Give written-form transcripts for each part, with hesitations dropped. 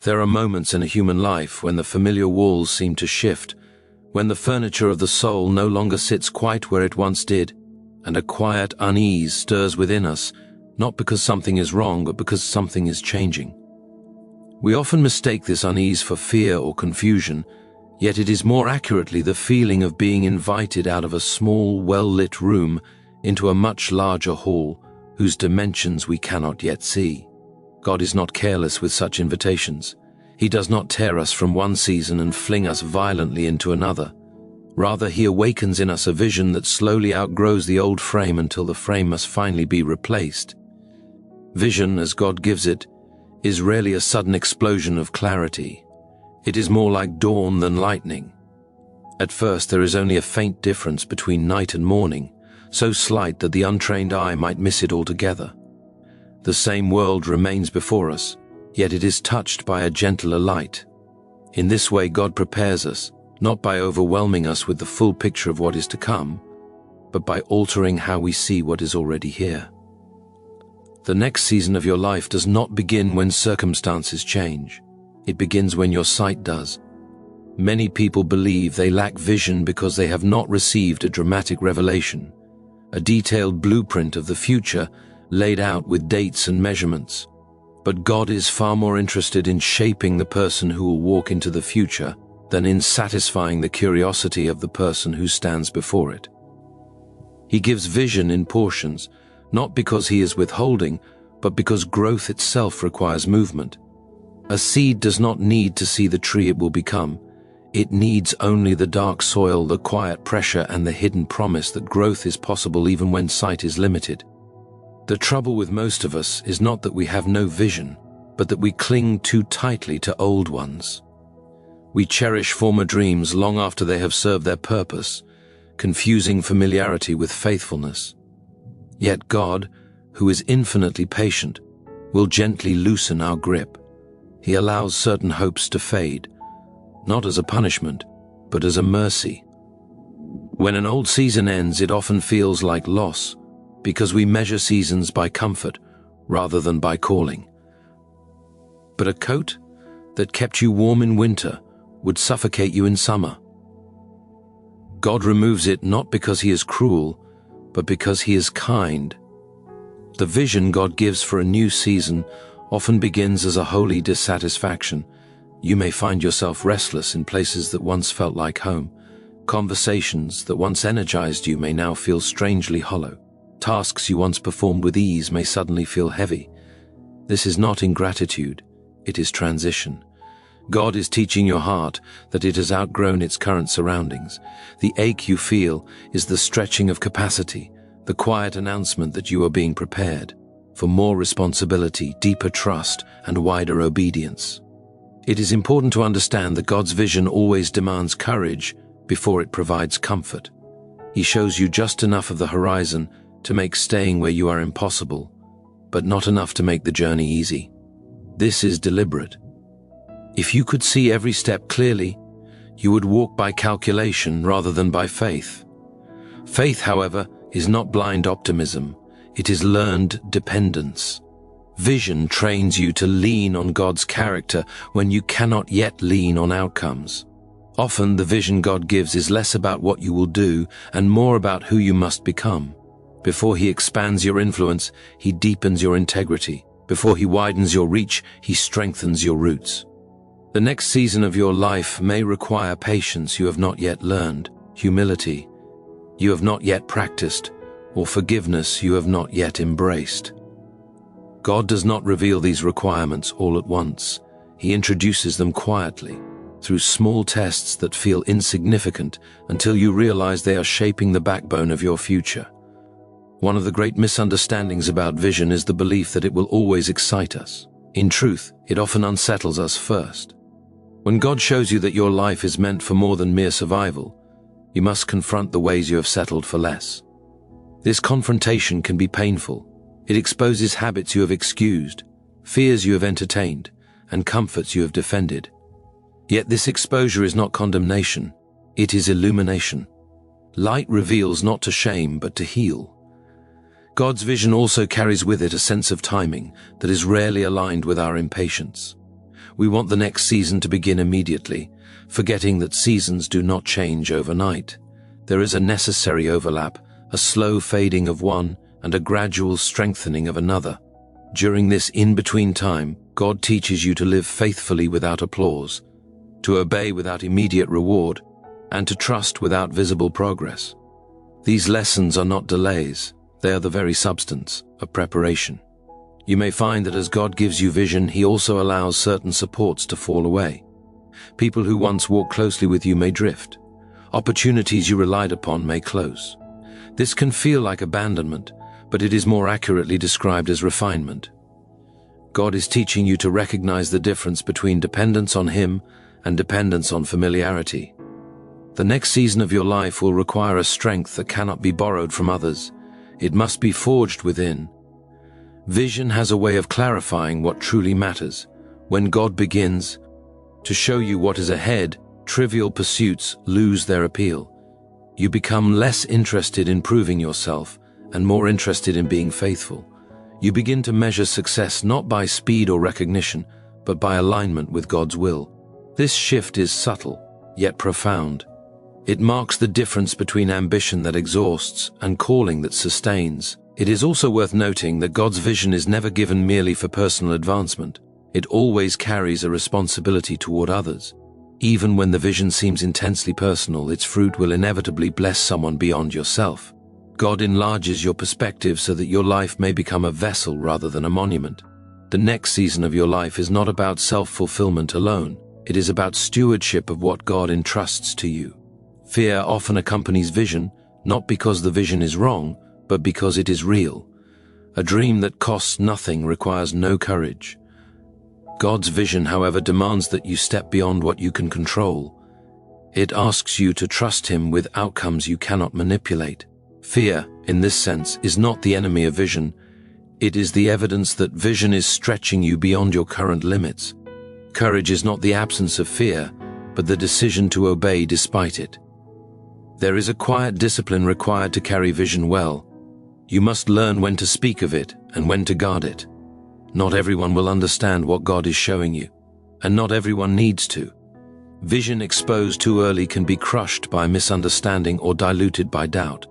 There are moments in a human life when the familiar walls seem to shift, when the furniture of the soul no longer sits quite where it once did, and a quiet unease stirs within us, not because something is wrong, but because something is changing. We often mistake this unease for fear or confusion, yet it is more accurately the feeling of being invited out of a small, well-lit room into a much larger hall, whose dimensions we cannot yet see. God is not careless with such invitations. He does not tear us from one season and fling us violently into another. Rather, he awakens in us a vision that slowly outgrows the old frame until the frame must finally be replaced. Vision, as God gives it, is rarely a sudden explosion of clarity. It is more like dawn than lightning. At first, there is only a faint difference between night and morning, so slight that the untrained eye might miss it altogether. The same world remains before us, yet it is touched by a gentler light. In this way, God prepares us, not by overwhelming us with the full picture of what is to come, but by altering how we see what is already here. The next season of your life does not begin when circumstances change. It begins when your sight does. Many people believe they lack vision because they have not received a dramatic revelation, a detailed blueprint of the future laid out with dates and measurements. But God is far more interested in shaping the person who will walk into the future than in satisfying the curiosity of the person who stands before it. He gives vision in portions, not because he is withholding, but because growth itself requires movement. A seed does not need to see the tree it will become. It needs only the dark soil, the quiet pressure, and the hidden promise that growth is possible even when sight is limited. The trouble with most of us is not that we have no vision, but that we cling too tightly to old ones. We cherish former dreams long after they have served their purpose, confusing familiarity with faithfulness. Yet God, who is infinitely patient, will gently loosen our grip. He allows certain hopes to fade, not as a punishment, but as a mercy. When an old season ends, it often feels like loss, because we measure seasons by comfort rather than by calling. But a coat that kept you warm in winter would suffocate you in summer. God removes it not because he is cruel, but because he is kind. The vision God gives for a new season often begins as a holy dissatisfaction. You may find yourself restless in places that once felt like home. Conversations that once energized you may now feel strangely hollow. Tasks you once performed with ease may suddenly feel heavy. This is not ingratitude, it is transition. God is teaching your heart that it has outgrown its current surroundings. The ache you feel is the stretching of capacity, the quiet announcement that you are being prepared for more responsibility, deeper trust, and wider obedience. It is important to understand that God's vision always demands courage before it provides comfort. He shows you just enough of the horizon to make staying where you are impossible, but not enough to make the journey easy. This is deliberate. If you could see every step clearly, you would walk by calculation rather than by faith. Faith, however, is not blind optimism. It is learned dependence. Vision trains you to lean on God's character when you cannot yet lean on outcomes. Often the vision God gives is less about what you will do and more about who you must become. Before he expands your influence, he deepens your integrity. Before he widens your reach, he strengthens your roots. The next season of your life may require patience you have not yet learned, humility you have not yet practiced, or forgiveness you have not yet embraced. God does not reveal these requirements all at once. He introduces them quietly, through small tests that feel insignificant until you realize they are shaping the backbone of your future. One of the great misunderstandings about vision is the belief that it will always excite us. In truth, it often unsettles us first. When God shows you that your life is meant for more than mere survival, you must confront the ways you have settled for less. This confrontation can be painful. It exposes habits you have excused, fears you have entertained, and comforts you have defended. Yet this exposure is not condemnation, it is illumination. Light reveals not to shame, but to heal. God's vision also carries with it a sense of timing that is rarely aligned with our impatience. We want the next season to begin immediately, forgetting that seasons do not change overnight. There is a necessary overlap, a slow fading of one and a gradual strengthening of another. During this in-between time, God teaches you to live faithfully without applause, to obey without immediate reward, and to trust without visible progress. These lessons are not delays, they are the very substance of preparation. You may find that as God gives you vision, He also allows certain supports to fall away. People who once walked closely with you may drift. Opportunities you relied upon may close. This can feel like abandonment, but it is more accurately described as refinement. God is teaching you to recognize the difference between dependence on Him and dependence on familiarity. The next season of your life will require a strength that cannot be borrowed from others. It must be forged within. Vision has a way of clarifying what truly matters. When God begins to show you what is ahead, trivial pursuits lose their appeal. You become less interested in proving yourself and more interested in being faithful. You begin to measure success not by speed or recognition, but by alignment with God's will. This shift is subtle, yet profound. It marks the difference between ambition that exhausts and calling that sustains. It is also worth noting that God's vision is never given merely for personal advancement. It always carries a responsibility toward others. Even when the vision seems intensely personal, its fruit will inevitably bless someone beyond yourself. God enlarges your perspective so that your life may become a vessel rather than a monument. The next season of your life is not about self-fulfillment alone. It is about stewardship of what God entrusts to you. Fear often accompanies vision, not because the vision is wrong, but because it is real. A dream that costs nothing requires no courage. God's vision, however, demands that you step beyond what you can control. It asks you to trust Him with outcomes you cannot manipulate. Fear, in this sense, is not the enemy of vision. It is the evidence that vision is stretching you beyond your current limits. Courage is not the absence of fear, but the decision to obey despite it. There is a quiet discipline required to carry vision well. You must learn when to speak of it and when to guard it. Not everyone will understand what God is showing you, and not everyone needs to. Vision exposed too early can be crushed by misunderstanding or diluted by doubt.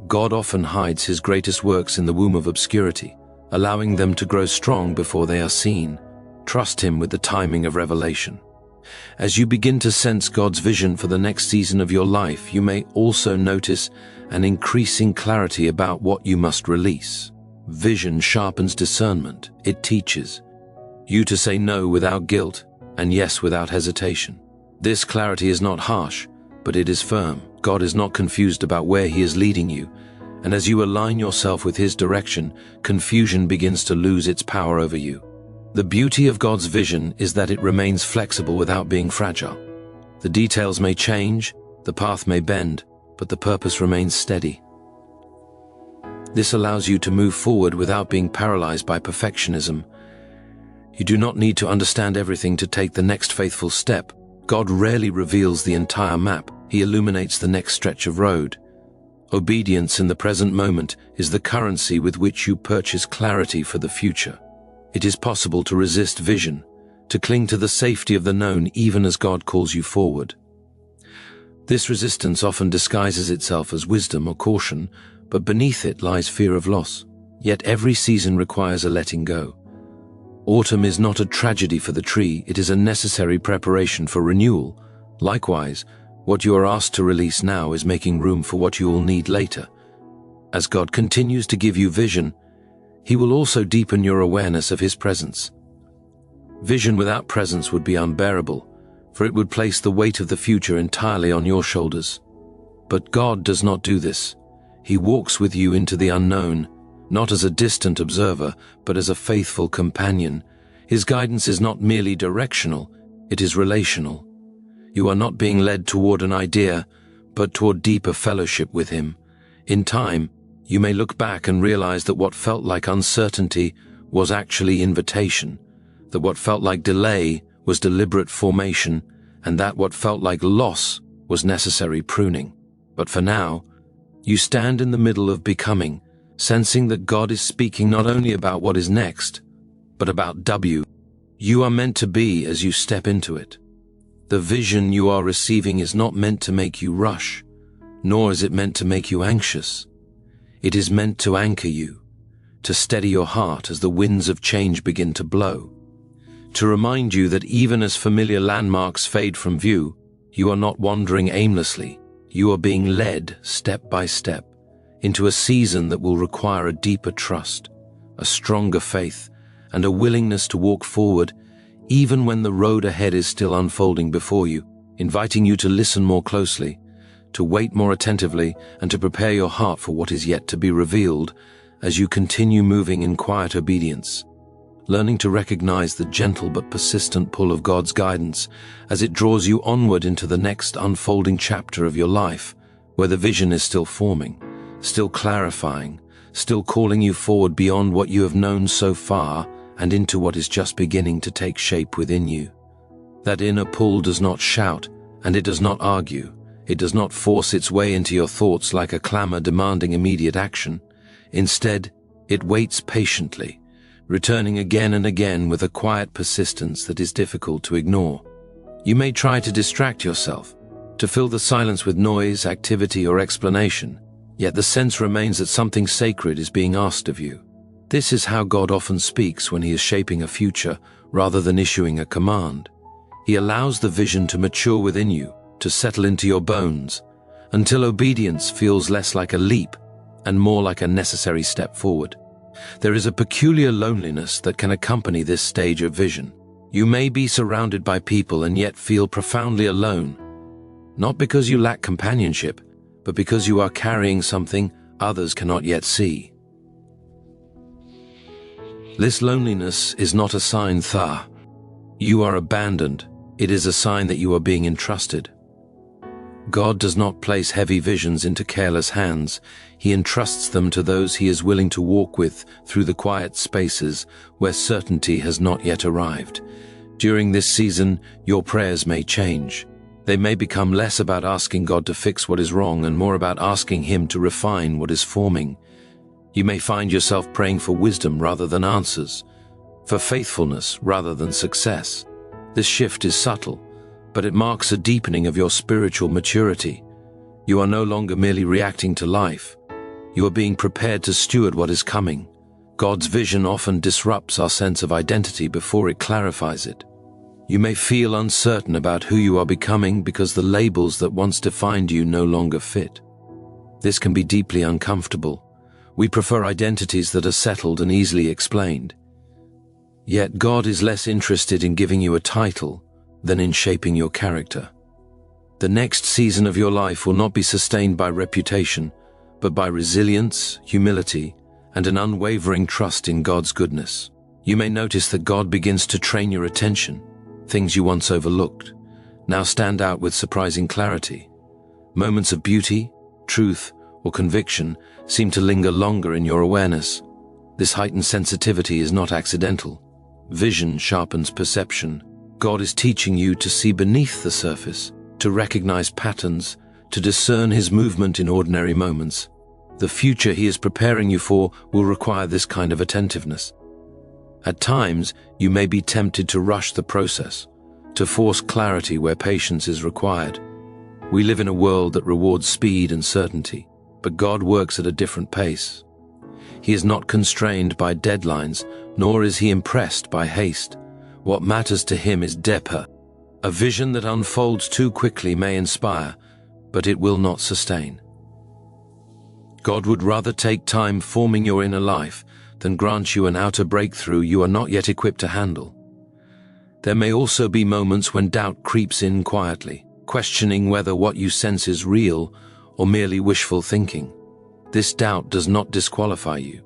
God often hides His greatest works in the womb of obscurity, allowing them to grow strong before they are seen. Trust Him with the timing of revelation. As you begin to sense God's vision for the next season of your life, you may also notice an increasing clarity about what you must release. Vision sharpens discernment. It teaches you to say no without guilt and yes without hesitation. This clarity is not harsh, but it is firm. God is not confused about where He is leading you, and as you align yourself with His direction, confusion begins to lose its power over you. The beauty of God's vision is that it remains flexible without being fragile. The details may change, the path may bend, but the purpose remains steady. This allows you to move forward without being paralyzed by perfectionism. You do not need to understand everything to take the next faithful step. God rarely reveals the entire map. He illuminates the next stretch of road. Obedience in the present moment is the currency with which you purchase clarity for the future. It is possible to resist vision, to cling to the safety of the known even as God calls you forward. This resistance often disguises itself as wisdom or caution, but beneath it lies fear of loss. Yet every season requires a letting go. Autumn is not a tragedy for the tree, it is a necessary preparation for renewal. Likewise, what you are asked to release now is making room for what you will need later. As God continues to give you vision, He will also deepen your awareness of His presence. Vision without presence would be unbearable, for it would place the weight of the future entirely on your shoulders. But God does not do this. He walks with you into the unknown, not as a distant observer, but as a faithful companion. His guidance is not merely directional, it is relational. You are not being led toward an idea, but toward deeper fellowship with Him. In time, you may look back and realize that what felt like uncertainty was actually invitation, that what felt like delay was deliberate formation, and that what felt like loss was necessary pruning. But for now, you stand in the middle of becoming, sensing that God is speaking not only about what is next, but about You are meant to be as you step into it. The vision you are receiving is not meant to make you rush, nor is it meant to make you anxious. It is meant to anchor you, to steady your heart as the winds of change begin to blow, to remind you that even as familiar landmarks fade from view, you are not wandering aimlessly. You are being led step by step into a season that will require a deeper trust, a stronger faith, and a willingness to walk forward even when the road ahead is still unfolding before you, inviting you to listen more closely, to wait more attentively, and to prepare your heart for what is yet to be revealed as you continue moving in quiet obedience, learning to recognize the gentle but persistent pull of God's guidance as it draws you onward into the next unfolding chapter of your life, where the vision is still forming, still clarifying, still calling you forward beyond what you have known so far and into what is just beginning to take shape within you. That inner pull does not shout, and it does not argue. It does not force its way into your thoughts like a clamor demanding immediate action. Instead, it waits patiently, returning again and again with a quiet persistence that is difficult to ignore. You may try to distract yourself, to fill the silence with noise, activity, or explanation, yet the sense remains that something sacred is being asked of you. This is how God often speaks when He is shaping a future rather than issuing a command. He allows the vision to mature within you, to settle into your bones, until obedience feels less like a leap and more like a necessary step forward. There is a peculiar loneliness that can accompany this stage of vision. You may be surrounded by people and yet feel profoundly alone, not because you lack companionship, but because you are carrying something others cannot yet see. This loneliness is not a sign that you are abandoned. It is a sign that you are being entrusted. God does not place heavy visions into careless hands. He entrusts them to those He is willing to walk with through the quiet spaces where certainty has not yet arrived. During this season, your prayers may change. They may become less about asking God to fix what is wrong and more about asking Him to refine what is forming. You may find yourself praying for wisdom rather than answers, for faithfulness rather than success. This shift is subtle, but it marks a deepening of your spiritual maturity. You are no longer merely reacting to life. You are being prepared to steward what is coming. God's vision often disrupts our sense of identity before it clarifies it. You may feel uncertain about who you are becoming because the labels that once defined you no longer fit. This can be deeply uncomfortable. We prefer identities that are settled and easily explained. Yet God is less interested in giving you a title than in shaping your character. The next season of your life will not be sustained by reputation, but by resilience, humility, and an unwavering trust in God's goodness. You may notice that God begins to train your attention. Things you once overlooked now stand out with surprising clarity. Moments of beauty, truth, or conviction seem to linger longer in your awareness. This heightened sensitivity is not accidental. Vision sharpens perception. God is teaching you to see beneath the surface, to recognize patterns, to discern His movement in ordinary moments. The future He is preparing you for will require this kind of attentiveness. At times, you may be tempted to rush the process, to force clarity where patience is required. We live in a world that rewards speed and certainty, but God works at a different pace. He is not constrained by deadlines, nor is He impressed by haste. What matters to Him is depth. A vision that unfolds too quickly may inspire, but it will not sustain. God would rather take time forming your inner life than grant you an outer breakthrough you are not yet equipped to handle. There may also be moments when doubt creeps in quietly, questioning whether what you sense is real or merely wishful thinking. This doubt does not disqualify you.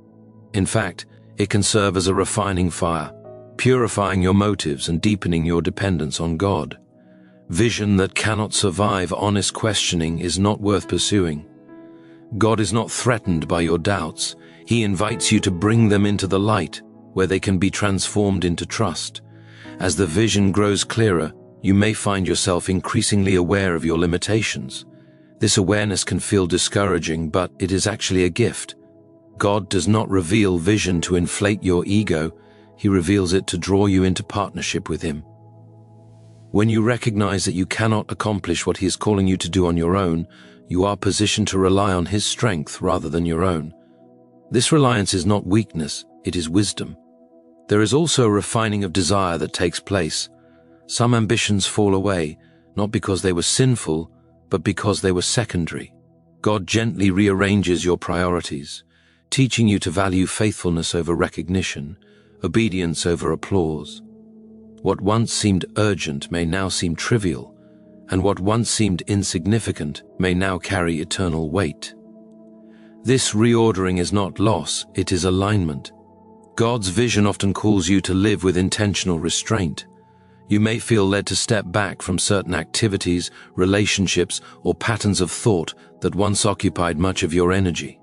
In fact, it can serve as a refining fire, purifying your motives and deepening your dependence on God. Vision that cannot survive honest questioning is not worth pursuing. God is not threatened by your doubts. He invites you to bring them into the light, where they can be transformed into trust. As the vision grows clearer, you may find yourself increasingly aware of your limitations. This awareness can feel discouraging, but it is actually a gift. God does not reveal vision to inflate your ego. He reveals it to draw you into partnership with Him. When you recognize that you cannot accomplish what He is calling you to do on your own, you are positioned to rely on His strength rather than your own. This reliance is not weakness, it is wisdom. There is also a refining of desire that takes place. Some ambitions fall away, not because they were sinful, but because they were secondary. God gently rearranges your priorities, teaching you to value faithfulness over recognition, obedience over applause. What once seemed urgent may now seem trivial, and what once seemed insignificant may now carry eternal weight. This reordering is not loss, it is alignment. God's vision often calls you to live with intentional restraint. You may feel led to step back from certain activities, relationships, or patterns of thought that once occupied much of your energy.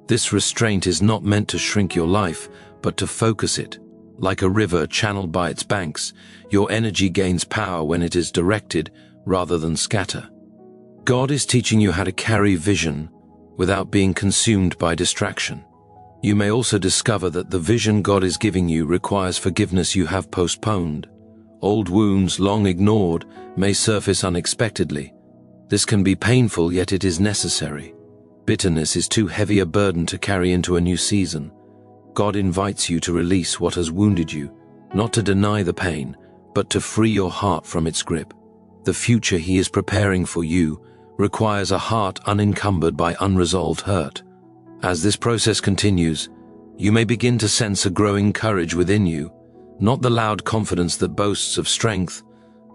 This restraint is not meant to shrink your life, but to focus it. Like a river channeled by its banks, your energy gains power when it is directed rather than scatter. God is teaching you how to carry vision without being consumed by distraction. You may also discover that the vision God is giving you requires forgiveness you have postponed. Old wounds long ignored may surface unexpectedly. This can be painful, yet it is necessary. Bitterness is too heavy a burden to carry into a new season. God invites you to release what has wounded you, not to deny the pain, but to free your heart from its grip. The future He is preparing for you requires a heart unencumbered by unresolved hurt. As this process continues, you may begin to sense a growing courage within you, not the loud confidence that boasts of strength,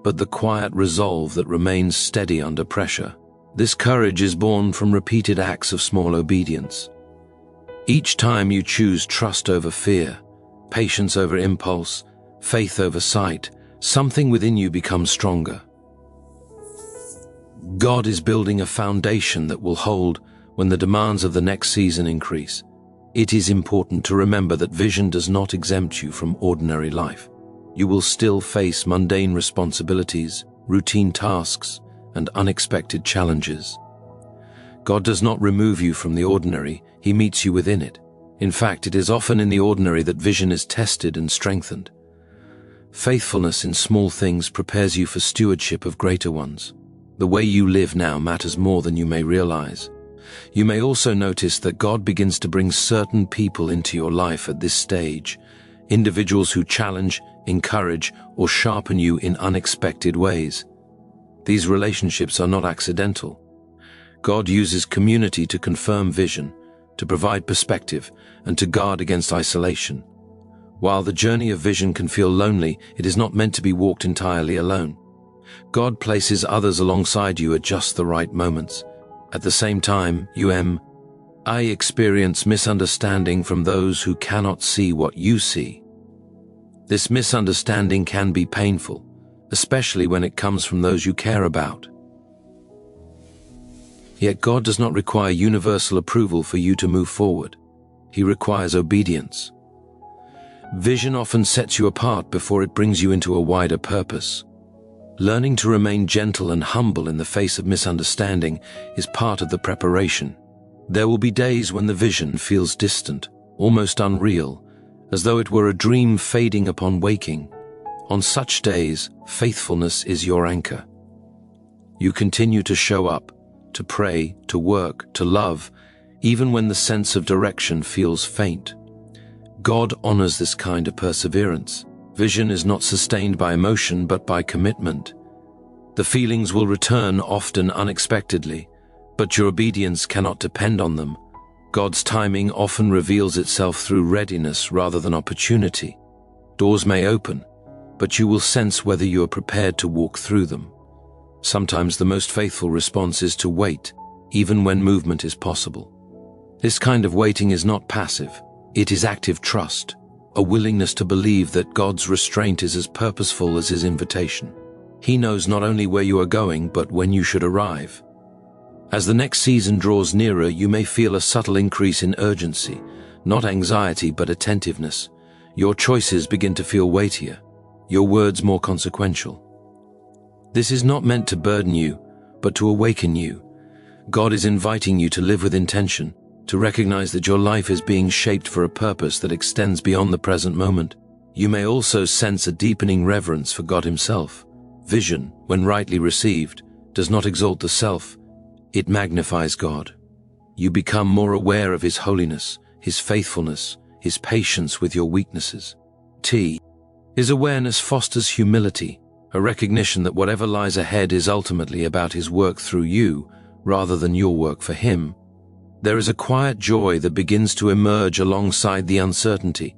but the quiet resolve that remains steady under pressure. This courage is born from repeated acts of small obedience. Each time you choose trust over fear, patience over impulse, faith over sight, something within you becomes stronger. God is building a foundation that will hold when the demands of the next season increase. It is important to remember that vision does not exempt you from ordinary life. You will still face mundane responsibilities, routine tasks, and unexpected challenges. God does not remove you from the ordinary, He meets you within it. In fact, it is often in the ordinary that vision is tested and strengthened. Faithfulness in small things prepares you for stewardship of greater ones. The way you live now matters more than you may realize. You may also notice that God begins to bring certain people into your life at this stage, individuals who challenge, encourage, or sharpen you in unexpected ways. These relationships are not accidental. God uses community to confirm vision, to provide perspective, and to guard against isolation. While the journey of vision can feel lonely, it is not meant to be walked entirely alone. God places others alongside you at just the right moments. At the same time, I experience misunderstanding from those who cannot see what you see. This misunderstanding can be painful, especially when it comes from those you care about. Yet God does not require universal approval for you to move forward. He requires obedience. Vision often sets you apart before it brings you into a wider purpose. Learning to remain gentle and humble in the face of misunderstanding is part of the preparation. There will be days when the vision feels distant, almost unreal, as though it were a dream fading upon waking. On such days, faithfulness is your anchor. You continue to show up, to pray, to work, to love, even when the sense of direction feels faint. God honors this kind of perseverance. Vision is not sustained by emotion but by commitment. The feelings will return often unexpectedly, but your obedience cannot depend on them. God's timing often reveals itself through readiness rather than opportunity. Doors may open, but you will sense whether you are prepared to walk through them. Sometimes the most faithful response is to wait, even when movement is possible. This kind of waiting is not passive, it is active trust. A willingness to believe that God's restraint is as purposeful as His invitation. He knows not only where you are going, but when you should arrive. As the next season draws nearer, you may feel a subtle increase in urgency, not anxiety but attentiveness. Your choices begin to feel weightier, your words more consequential. This is not meant to burden you, but to awaken you. God is inviting you to live with intention, to recognize that your life is being shaped for a purpose that extends beyond the present moment. You may also sense a deepening reverence for God Himself. Vision, when rightly received, does not exalt the self, it magnifies God. You become more aware of His holiness, His faithfulness, His patience with your weaknesses. His awareness fosters humility, a recognition that whatever lies ahead is ultimately about His work through you, rather than your work for Him. There is a quiet joy that begins to emerge alongside the uncertainty,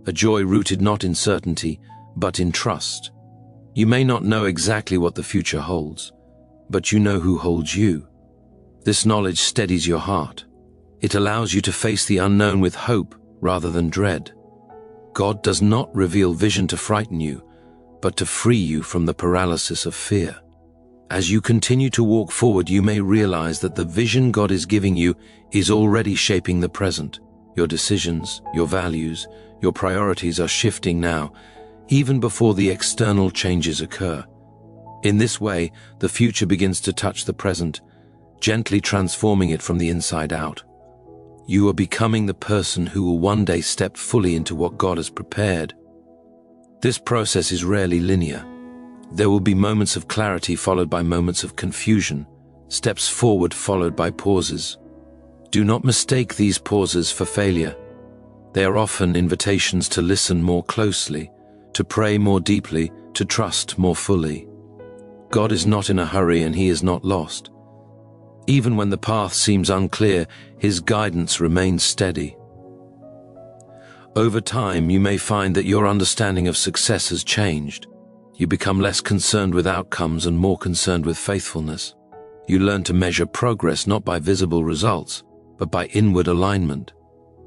a joy rooted not in certainty, but in trust. You may not know exactly what the future holds, but you know who holds you. This knowledge steadies your heart. It allows you to face the unknown with hope rather than dread. God does not reveal vision to frighten you, but to free you from the paralysis of fear. As you continue to walk forward, you may realize that the vision God is giving you is already shaping the present. Your decisions, your values, your priorities are shifting now, even before the external changes occur. In this way, the future begins to touch the present, gently transforming it from the inside out. You are becoming the person who will one day step fully into what God has prepared. This process is rarely linear. There will be moments of clarity followed by moments of confusion, steps forward followed by pauses. Do not mistake these pauses for failure. They are often invitations to listen more closely, to pray more deeply, to trust more fully. God is not in a hurry and He is not lost. Even when the path seems unclear, His guidance remains steady. Over time, you may find that your understanding of success has changed. You become less concerned with outcomes and more concerned with faithfulness. You learn to measure progress not by visible results, but by inward alignment.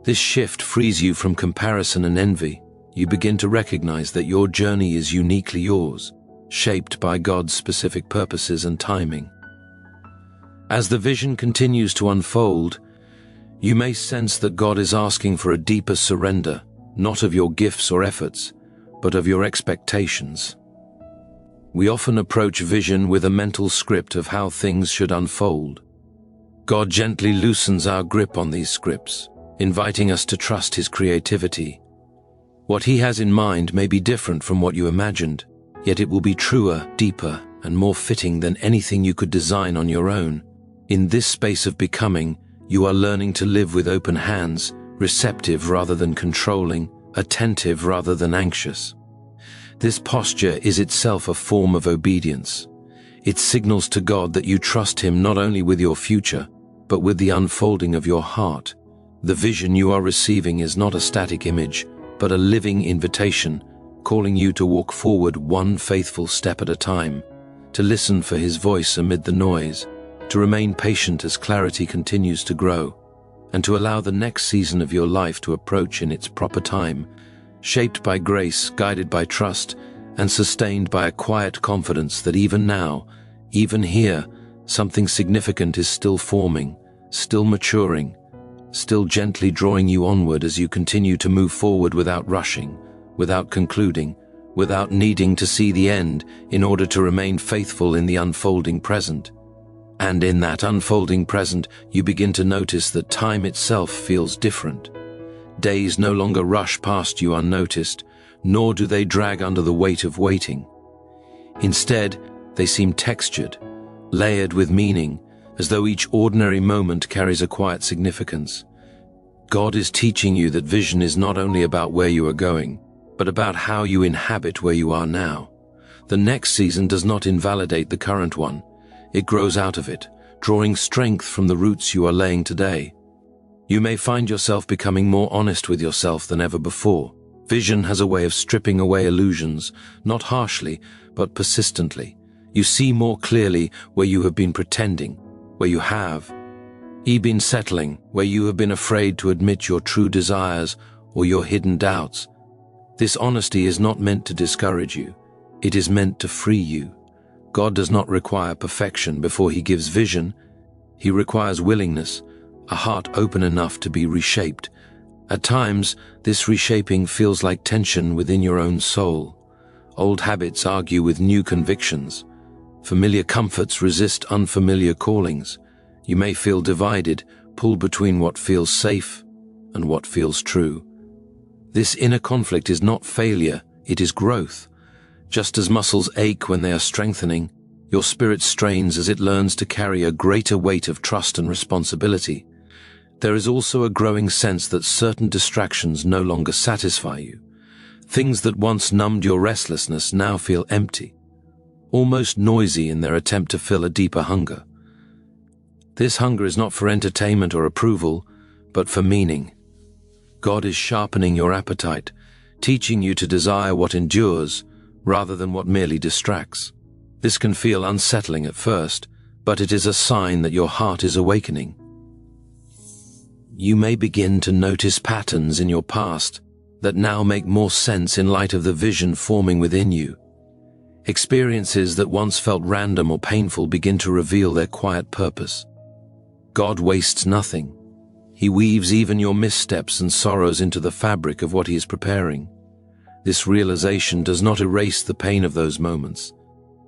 This shift frees you from comparison and envy. You begin to recognize that your journey is uniquely yours, shaped by God's specific purposes and timing. As the vision continues to unfold, you may sense that God is asking for a deeper surrender, not of your gifts or efforts, but of your expectations. We often approach vision with a mental script of how things should unfold. God gently loosens our grip on these scripts, inviting us to trust His creativity. What He has in mind may be different from what you imagined, yet it will be truer, deeper, and more fitting than anything you could design on your own. In this space of becoming, you are learning to live with open hands, receptive rather than controlling, attentive rather than anxious. This posture is itself a form of obedience. It signals to God that you trust Him not only with your future, but with the unfolding of your heart. The vision you are receiving is not a static image, but a living invitation, calling you to walk forward one faithful step at a time, to listen for His voice amid the noise, to remain patient as clarity continues to grow, and to allow the next season of your life to approach in its proper time, shaped by grace, guided by trust, and sustained by a quiet confidence that even now, even here, something significant is still forming, still maturing, still gently drawing you onward as you continue to move forward without rushing, without concluding, without needing to see the end in order to remain faithful in the unfolding present. And in that unfolding present, you begin to notice that time itself feels different. Days no longer rush past you unnoticed, nor do they drag under the weight of waiting. Instead, they seem textured, layered with meaning, as though each ordinary moment carries a quiet significance. God is teaching you that vision is not only about where you are going, but about how you inhabit where you are now. The next season does not invalidate the current one. It grows out of it, drawing strength from the roots you are laying today. You may find yourself becoming more honest with yourself than ever before. Vision has a way of stripping away illusions, not harshly, but persistently. You see more clearly where you have been pretending, where you have been settling, where you have been afraid to admit your true desires or your hidden doubts. This honesty is not meant to discourage you. It is meant to free you. God does not require perfection before He gives vision. He requires willingness, a heart open enough to be reshaped. At times, this reshaping feels like tension within your own soul. Old habits argue with new convictions. Familiar comforts resist unfamiliar callings. You may feel divided, pulled between what feels safe and what feels true. This inner conflict is not failure, it is growth. Just as muscles ache when they are strengthening, your spirit strains as it learns to carry a greater weight of trust and responsibility. There is also a growing sense that certain distractions no longer satisfy you. Things that once numbed your restlessness now feel empty, almost noisy in their attempt to fill a deeper hunger. This hunger is not for entertainment or approval, but for meaning. God is sharpening your appetite, teaching you to desire what endures rather than what merely distracts. This can feel unsettling at first, but it is a sign that your heart is awakening. You may begin to notice patterns in your past that now make more sense in light of the vision forming within you. Experiences that once felt random or painful begin to reveal their quiet purpose. God wastes nothing. He weaves even your missteps and sorrows into the fabric of what He is preparing. This realization does not erase the pain of those moments,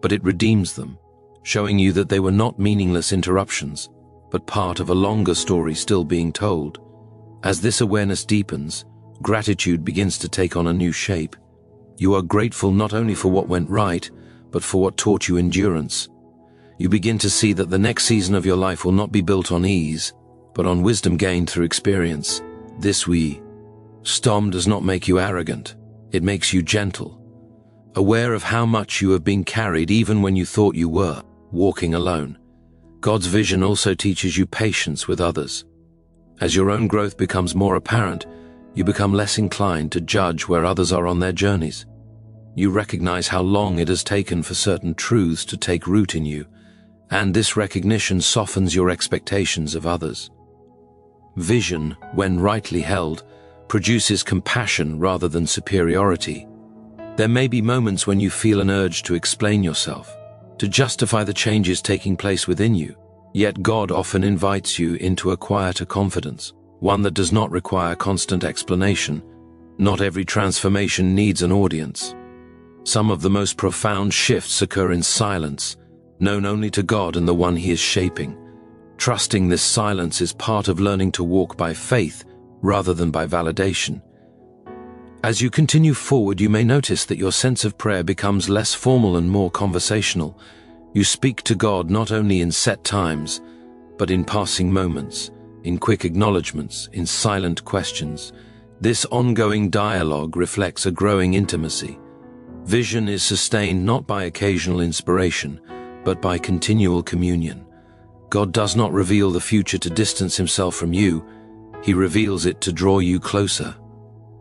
but it redeems them, showing you that they were not meaningless interruptions, but part of a longer story still being told. As this awareness deepens, gratitude begins to take on a new shape. You are grateful not only for what went right, but for what taught you endurance. You begin to see that the next season of your life will not be built on ease, but on wisdom gained through experience. This wisdom does not make you arrogant, it makes you gentle, aware of how much you have been carried even when you thought you were walking alone. God's vision also teaches you patience with others. As your own growth becomes more apparent, you become less inclined to judge where others are on their journeys. You recognize how long it has taken for certain truths to take root in you, and this recognition softens your expectations of others. Vision, when rightly held, produces compassion rather than superiority. There may be moments when you feel an urge to explain yourself, to justify the changes taking place within you, yet God often invites you into a quieter confidence, one that does not require constant explanation. Not every transformation needs an audience. Some of the most profound shifts occur in silence, known only to God and the one He is shaping. Trusting this silence is part of learning to walk by faith rather than by validation. As you continue forward, you may notice that your sense of prayer becomes less formal and more conversational. You speak to God not only in set times, but in passing moments, in quick acknowledgements, in silent questions. This ongoing dialogue reflects a growing intimacy. Vision is sustained not by occasional inspiration, but by continual communion. God does not reveal the future to distance Himself from you. He reveals it to draw you closer.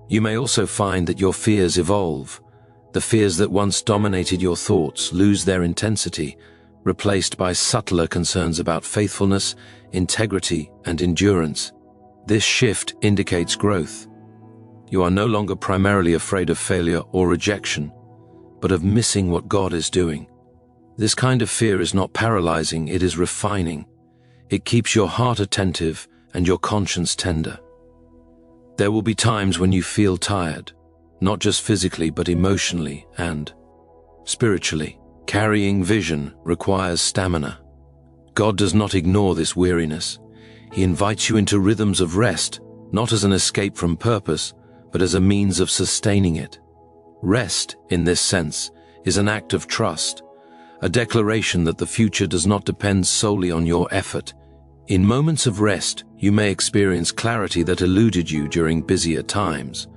You may also find that your fears evolve. The fears that once dominated your thoughts lose their intensity, replaced by subtler concerns about faithfulness, integrity, and endurance. This shift indicates growth. You are no longer primarily afraid of failure or rejection, but of missing what God is doing. This kind of fear is not paralyzing, it is refining. It keeps your heart attentive and your conscience tender. There will be times when you feel tired, not just physically but emotionally and spiritually. Carrying vision requires stamina. God does not ignore this weariness. He invites you into rhythms of rest, not as an escape from purpose, but as a means of sustaining it. Rest, in this sense, is an act of trust, a declaration that the future does not depend solely on your effort. In moments of rest, you may experience clarity that eluded you during busier times.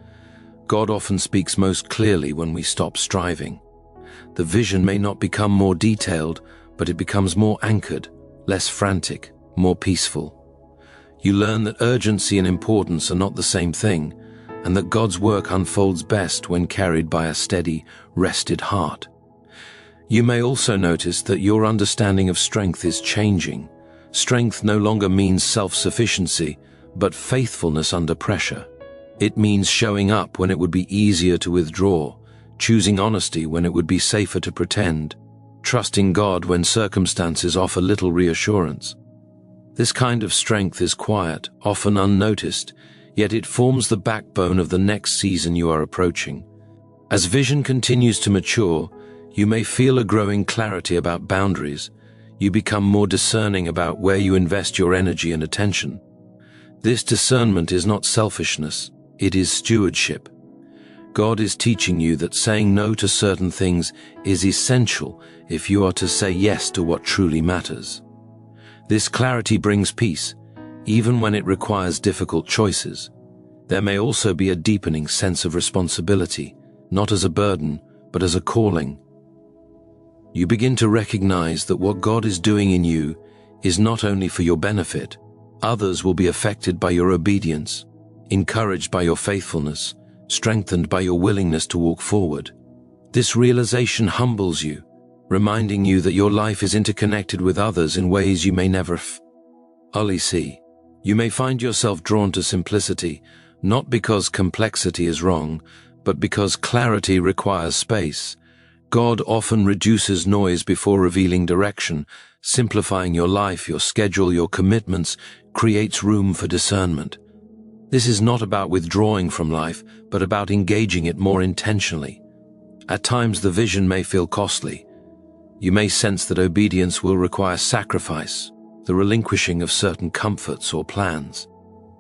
God often speaks most clearly when we stop striving. The vision may not become more detailed, but it becomes more anchored, less frantic, more peaceful. You learn that urgency and importance are not the same thing, and that God's work unfolds best when carried by a steady, rested heart. You may also notice that your understanding of strength is changing. Strength no longer means self-sufficiency, but faithfulness under pressure. It means showing up when it would be easier to withdraw, choosing honesty when it would be safer to pretend, trusting God when circumstances offer little reassurance. This kind of strength is quiet, often unnoticed, yet it forms the backbone of the next season you are approaching. As vision continues to mature, you may feel a growing clarity about boundaries. You become more discerning about where you invest your energy and attention. This discernment is not selfishness, it is stewardship. God is teaching you that saying no to certain things is essential if you are to say yes to what truly matters. This clarity brings peace, even when it requires difficult choices. There may also be a deepening sense of responsibility, not as a burden, but as a calling. You begin to recognize that what God is doing in you is not only for your benefit. Others will be affected by your obedience, encouraged by your faithfulness, strengthened by your willingness to walk forward. This realization humbles you, reminding you that your life is interconnected with others in ways you may never fully see. You may find yourself drawn to simplicity, not because complexity is wrong, but because clarity requires space. God often reduces noise before revealing direction. Simplifying your life, your schedule, your commitments creates room for discernment. This is not about withdrawing from life, but about engaging it more intentionally. At times the vision may feel costly. You may sense that obedience will require sacrifice, the relinquishing of certain comforts or plans.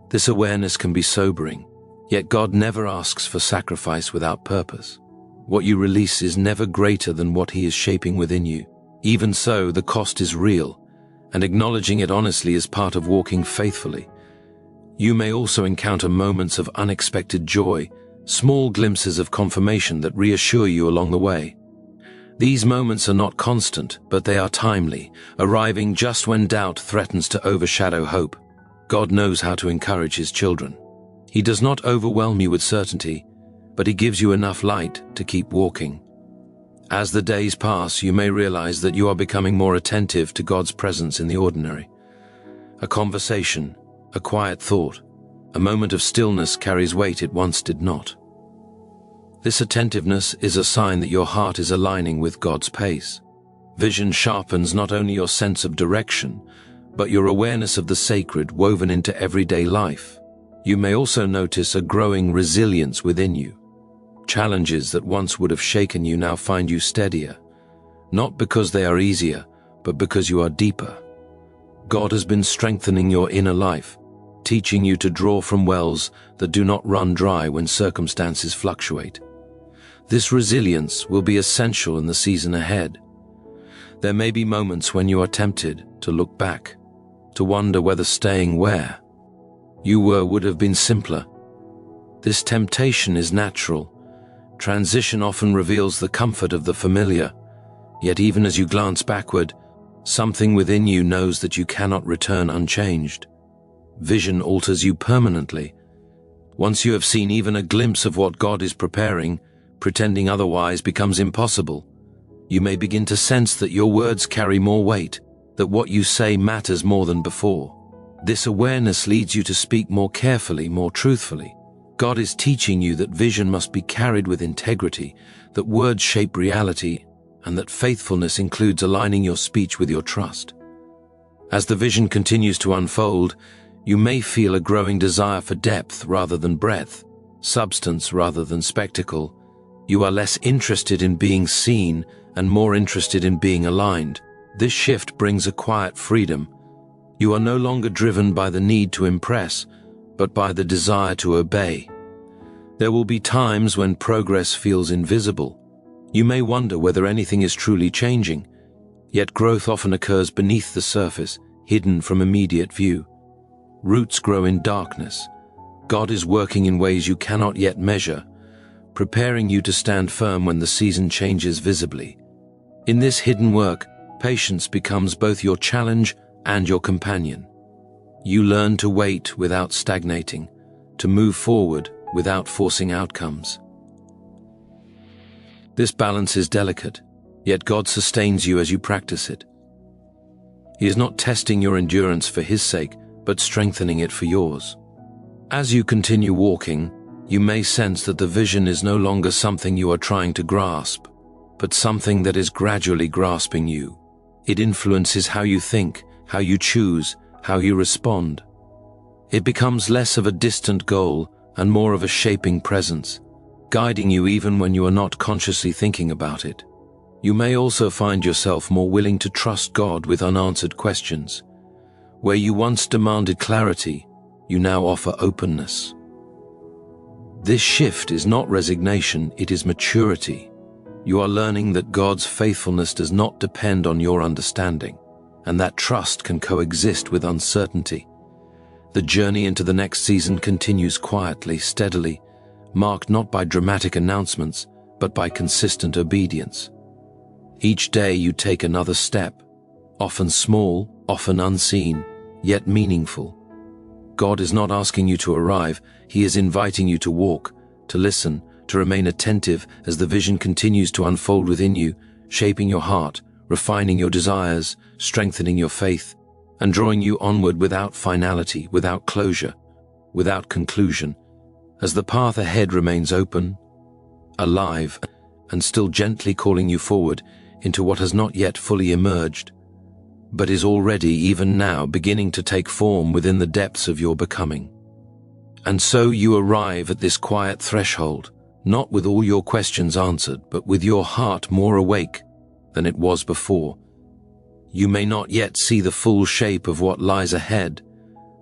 This awareness can be sobering, yet God never asks for sacrifice without purpose. What you release is never greater than what He is shaping within you. Even so, the cost is real, and acknowledging it honestly is part of walking faithfully. You may also encounter moments of unexpected joy, small glimpses of confirmation that reassure you along the way. These moments are not constant, but they are timely, arriving just when doubt threatens to overshadow hope. God knows how to encourage His children. He does not overwhelm you with certainty, but He gives you enough light to keep walking. As the days pass, you may realize that you are becoming more attentive to God's presence in the ordinary. A conversation, a quiet thought, a moment of stillness carries weight it once did not. This attentiveness is a sign that your heart is aligning with God's pace. Vision sharpens not only your sense of direction, but your awareness of the sacred woven into everyday life. You may also notice a growing resilience within you. Challenges that once would have shaken you now find you steadier, not because they are easier, but because you are deeper. God has been strengthening your inner life, teaching you to draw from wells that do not run dry when circumstances fluctuate. This resilience will be essential in the season ahead. There may be moments when you are tempted to look back, to wonder whether staying where you were would have been simpler. This temptation is natural. Transition often reveals the comfort of the familiar, yet even as you glance backward, something within you knows that you cannot return unchanged. Vision alters you permanently. Once you have seen even a glimpse of what God is preparing, pretending otherwise becomes impossible. You may begin to sense that your words carry more weight, that what you say matters more than before. This awareness leads you to speak more carefully, more truthfully. God is teaching you that vision must be carried with integrity, that words shape reality, and that faithfulness includes aligning your speech with your trust. As the vision continues to unfold, you may feel a growing desire for depth rather than breadth, substance rather than spectacle. You are less interested in being seen and more interested in being aligned. This shift brings a quiet freedom. You are no longer driven by the need to impress, but by the desire to obey. There will be times when progress feels invisible. You may wonder whether anything is truly changing, yet growth often occurs beneath the surface, hidden from immediate view. Roots grow in darkness. God is working in ways you cannot yet measure, preparing you to stand firm when the season changes visibly. In this hidden work, patience becomes both your challenge and your companion. You learn to wait without stagnating, to move forward without forcing outcomes. This balance is delicate, yet God sustains you as you practice it. He is not testing your endurance for His sake, but strengthening it for yours. As you continue walking, you may sense that the vision is no longer something you are trying to grasp, but something that is gradually grasping you. It influences how you think, how you choose, how you respond. It becomes less of a distant goal and more of a shaping presence, guiding you even when you are not consciously thinking about it. You may also find yourself more willing to trust God with unanswered questions. Where you once demanded clarity, you now offer openness. This shift is not resignation, it is maturity. You are learning that God's faithfulness does not depend on your understanding, and that trust can coexist with uncertainty. The journey into the next season continues quietly, steadily, marked not by dramatic announcements, but by consistent obedience. Each day you take another step, often small, often unseen, yet meaningful. God is not asking you to arrive, He is inviting you to walk, to listen, to remain attentive as the vision continues to unfold within you, shaping your heart, refining your desires, strengthening your faith, and drawing you onward without finality, without closure, without conclusion, as the path ahead remains open, alive, and still gently calling you forward into what has not yet fully emerged, but is already, even now, beginning to take form within the depths of your becoming. And so you arrive at this quiet threshold, not with all your questions answered, but with your heart more awake than it was before. You may not yet see the full shape of what lies ahead,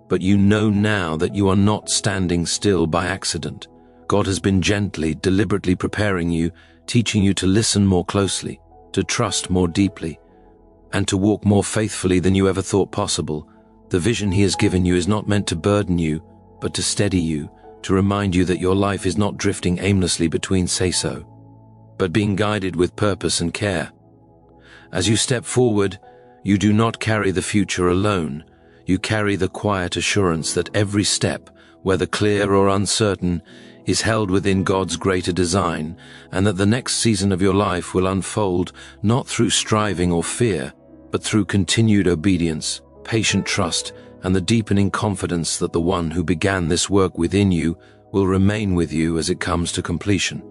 but you know now that you are not standing still by accident. God has been gently, deliberately preparing you, teaching you to listen more closely, to trust more deeply, and to walk more faithfully than you ever thought possible. The vision He has given you is not meant to burden you, but to steady you, to remind you that your life is not drifting aimlessly between say-so, but being guided with purpose and care. As you step forward, you do not carry the future alone. You carry the quiet assurance that every step, whether clear or uncertain, is held within God's greater design, and that the next season of your life will unfold not through striving or fear, but through continued obedience, patient trust, and the deepening confidence that the one who began this work within you will remain with you as it comes to completion.